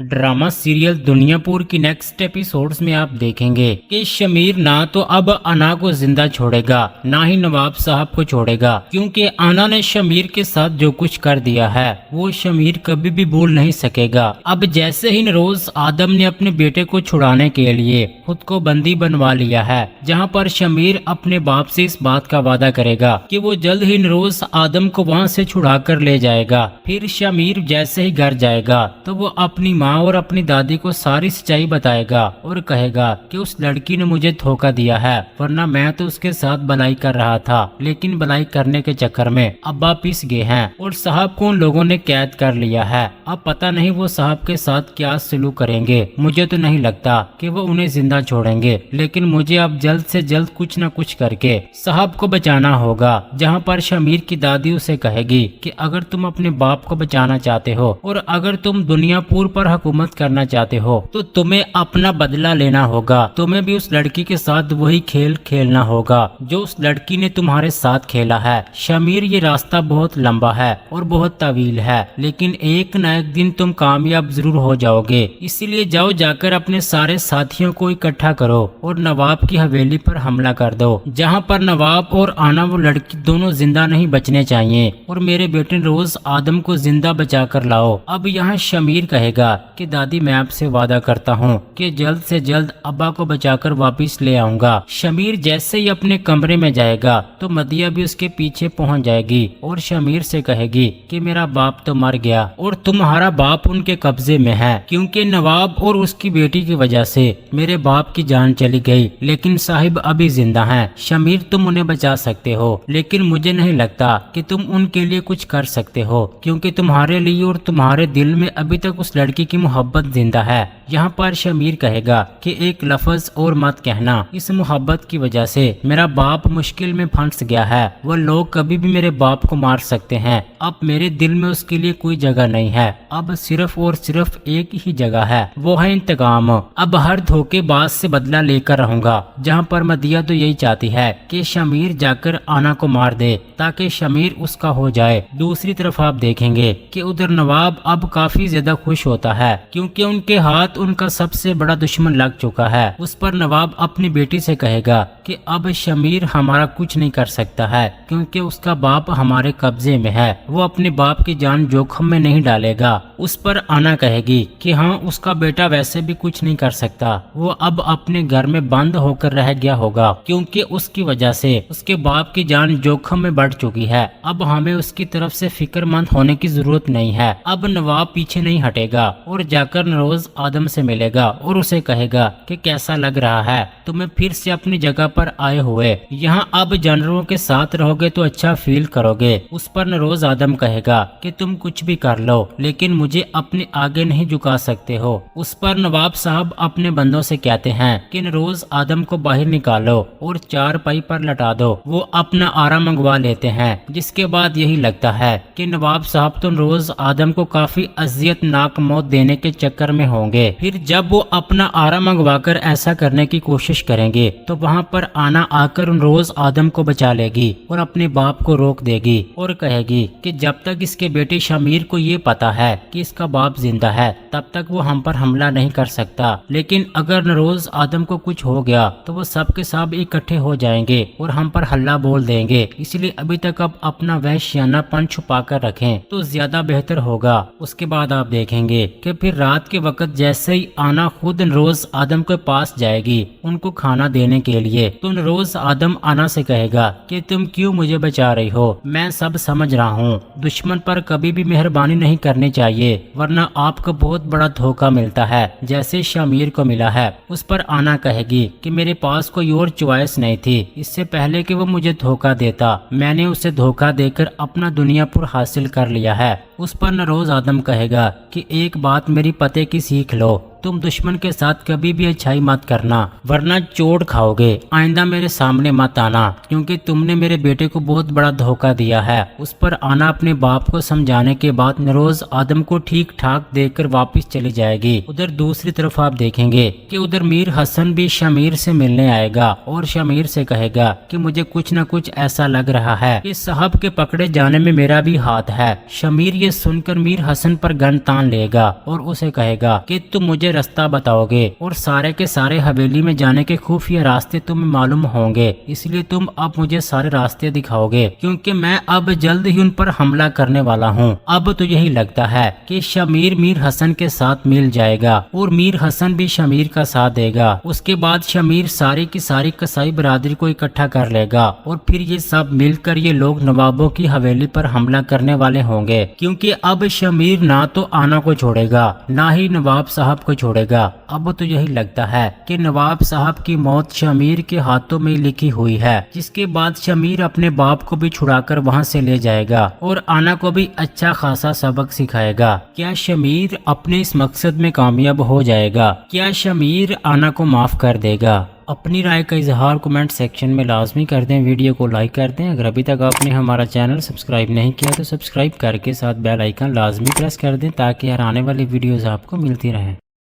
Drama serial Duniyapur की next episodes में आप देखेंगे कि शमीर ना तो अब अना को जिंदा छोड़ेगा ना ही नवाब साहब को छोड़ेगा, क्योंकि अना ने शमीर के साथ जो कुछ कर दिया है वो शमीर कभी भी भूल नहीं सकेगा। अब जैसे ही नरोज आदम ने अपने बेटे को छुड़ाने के लिए खुद को बंदी बनवा लिया है, जहां पर शमीर अपने बाप से इस बात का वादा करेगा कि वो जल्द ही नरोज आदम को वहां से छुड़ा कर ले जाएगा। फिर शमीर जैसे ही घर जाएगा तो वो अपनी माँ और अपनी दादी को सारी सच्चाई बताएगा और कहेगा कि उस लड़की ने मुझे धोखा दिया है, वरना मैं तो उसके साथ भलाई कर रहा था, लेकिन भलाई करने के चक्कर में अब्बा पिस गए हैं और साहब को उन लोगों ने कैद कर लिया है। अब पता नहीं वो साहब के साथ क्या सलूक करेंगे। मुझे तो नहीं लगता कि वो उन्हें जिंदा छोड़ेंगे, लेकिन मुझे अब जल्द से जल्द कुछ न कुछ करके साहब को बचाना होगा। जहाँ पर शमीर की दादी उसे कहेगी कि अगर तुम अपने बाप को बचाना चाहते हो और अगर तुम दुनियापुर पर हुकूमत करना चाहते हो तो तुम्हें अपना बदला लेना होगा। तुम्हें भी उस लड़की के साथ वही खेल खेलना होगा जो उस लड़की ने तुम्हारे साथ खेला है। शमीर, ये रास्ता बहुत लंबा है और बहुत तवील है, लेकिन एक न एक दिन तुम कामयाब जरूर हो जाओगे। इसीलिए जाओ, जाकर अपने सारे साथियों को इकट्ठा करो और नवाब की हवेली पर हमला कर दो, जहाँ पर नवाब और आना वो लड़की दोनों जिंदा नहीं बचने चाहिए, और मेरे बेटे रोज आदम को जिंदा बचा कर लाओ। अब यहाँ शमीर कहेगा कि दादी, मैं आपसे वादा करता हूँ कि जल्द से जल्द अब्बा को बचाकर वापस ले आऊंगा। शमीर जैसे ही अपने कमरे में जाएगा तो मदिया भी उसके पीछे पहुँच जाएगी और शमीर से कहेगी कि मेरा बाप तो मर गया और तुम्हारा बाप उनके कब्जे में है, क्योंकि नवाब और उसकी बेटी की वजह से मेरे बाप की जान चली गई, लेकिन साहिब अभी जिंदा हैं। शमीर, तुम उन्हें बचा सकते हो, लेकिन मुझे नहीं लगता कि तुम उनके लिए कुछ कर सकते हो, क्योंकि तुम्हारे लिए और तुम्हारे दिल में अभी तक उस लड़की की मोहब्बत जिंदा है। यहाँ पर शमीर कहेगा कि एक लफ्ज और मत कहना, इस मोहब्बत की वजह से मेरा बाप मुश्किल में फंस गया है। वो लोग कभी भी मेरे बाप को मार सकते हैं। अब मेरे दिल में उसके लिए कोई जगह नहीं है। अब सिर्फ और सिर्फ एक ही जगह है, वो है इंतकाम। अब हर धोखेबाज से बदला लेकर रहूंगा। जहाँ पर मदिया तो यही चाहती है कि शमीर जाकर आना को मार दे ताकि शमीर उसका हो जाए। दूसरी तरफ आप देखेंगे कि उधर नवाब अब काफी ज्यादा खुश होता है, क्योंकि उनके हाथ उनका सबसे बड़ा दुश्मन लग चुका है। उस पर नवाब अपनी बेटी से कहेगा कि अब शमीर हमारा कुछ नहीं कर सकता है, क्योंकि उसका बाप हमारे कब्जे में है। वो अपने बाप की जान जोखिम में नहीं डालेगा। उस पर आना कहेगी कि हाँ, उसका बेटा वैसे भी कुछ नहीं कर सकता। वो अब अपने घर में बंद होकर रह गया होगा, क्योंकि उसकी वजह से उसके बाप की जान जोखिम में बढ़ चुकी है। अब हमें उसकी तरफ से फिक्रमंद होने की जरूरत नहीं है। अब नवाब पीछे नहीं हटेगा और जाकर नरोज आदम से मिलेगा और उसे कहेगा कि कैसा लग रहा है तुम्हें फिर से अपनी जगह पर आए हुए। यहाँ अब जानवरों के साथ रहोगे तो अच्छा फील करोगे। उस पर नरोज आदम कहेगा कि तुम कुछ भी कर लो, लेकिन मुझे अपने आगे नहीं झुका सकते हो। उस पर नवाब साहब अपने बंदों से कहते हैं कि नरोज आदम को बाहर निकालो और चारपाई पर लटा दो। वो अपना आराम मंगवा लेते हैं, जिसके बाद यही लगता है कि नवाब साहब तो नरोज आदम को काफी अजियतनाक मौत देने के चक्कर में होंगे। फिर जब वो अपना आराम मंगवाकर ऐसा करने की कोशिश करेंगे तो वहाँ पर आना आकर रोज आदम को बचा लेगी और अपने बाप को रोक देगी और कहेगी कि जब तक इसके बेटे शमीर को ये पता है कि इसका बाप जिंदा है तब तक वो हम पर हमला नहीं कर सकता, लेकिन अगर नरोज आदम को कुछ हो गया तो वो सब के सब इकट्ठे हो जाएंगे और हम पर हल्ला बोल देंगे। इसलिए अभी तक अब अपना वहशियानापन छुपा कर रखें तो ज्यादा बेहतर होगा। उसके बाद आप देखेंगे कि फिर रात के वक्त जैसे ही आना खुद नरोज आदम के पास जाएगी उनको खाना देने के लिए, तो नरोज आदम आना से कहेगा कि तुम क्यों मुझे बचा रही हो। मैं सब समझ रहा हूँ, दुश्मन पर कभी भी मेहरबानी नहीं करनी चाहिए, वरना आपको बहुत बड़ा धोखा मिलता है जैसे शमीर को मिला है। उस पर आना कहेगी कि मेरे पास कोई और चॉइस नहीं थी। इससे पहले कि वो मुझे धोखा देता, मैंने उसे धोखा देकर अपना दुनियापुर हासिल कर लिया है। उस पर नरोज आदम कहेगा कि एक बात मेरी पते की सीख लो, तुम दुश्मन के साथ कभी भी अच्छाई मत करना वरना चोट खाओगे। आइंदा मेरे सामने मत आना क्योंकि तुमने मेरे बेटे को बहुत बड़ा धोखा दिया है। उस पर आना अपने बाप को समझाने के बाद नरोज आदम को ठीक ठाक देखकर वापस चली जाएगी। उधर दूसरी तरफ आप देखेंगे कि उधर मीर हसन भी शमीर से मिलने आएगा और शमीर से कहेगा कि मुझे कुछ न कुछ ऐसा लग रहा है कि साहब के पकड़े जाने में मेरा भी हाथ है। शमीर ये सुनकर मीर हसन पर गन तान लेगा और उसे कहेगा कि तुम मुझे रास्ता बताओगे और सारे के सारे हवेली में जाने के खुफिया रास्ते तुम्हें मालूम होंगे, इसलिए तुम अब मुझे सारे रास्ते दिखाओगे क्योंकि मैं अब जल्द ही उन पर हमला करने वाला हूँ। अब तो यही लगता है कि शमीर मीर हसन के साथ मिल जाएगा और मीर हसन भी शमीर का साथ देगा। उसके बाद शमीर सारी की सारी कसाई बरादरी को इकट्ठा कर लेगा और फिर ये सब मिलकर ये लोग नवाबों की हवेली पर हमला करने वाले होंगे क्योंकि अब शमीर ना तो आना को छोड़ेगा ना ही नवाब साहब को छोड़ेगा। अब तो यही लगता है कि नवाब साहब की मौत शमीर के हाथों में लिखी हुई है, जिसके बाद शमीर अपने बाप को भी छुड़ाकर वहां से ले जाएगा और आना को भी अच्छा खासा सबक सिखाएगा। क्या शमीर अपने इस मकसद में कामयाब हो जाएगा? क्या शमीर आना को माफ कर देगा? अपनी राय का इजहार कमेंट सेक्शन में लाजमी कर दें, वीडियो को लाइक कर दें। अगर अभी तक आपने हमारा चैनल सब्सक्राइब नहीं किया तो सब्सक्राइब करके साथ बेल आइकन लाजमी प्रेस कर दें ताकि हर आने वाली वीडियोस आपको मिलती रहें।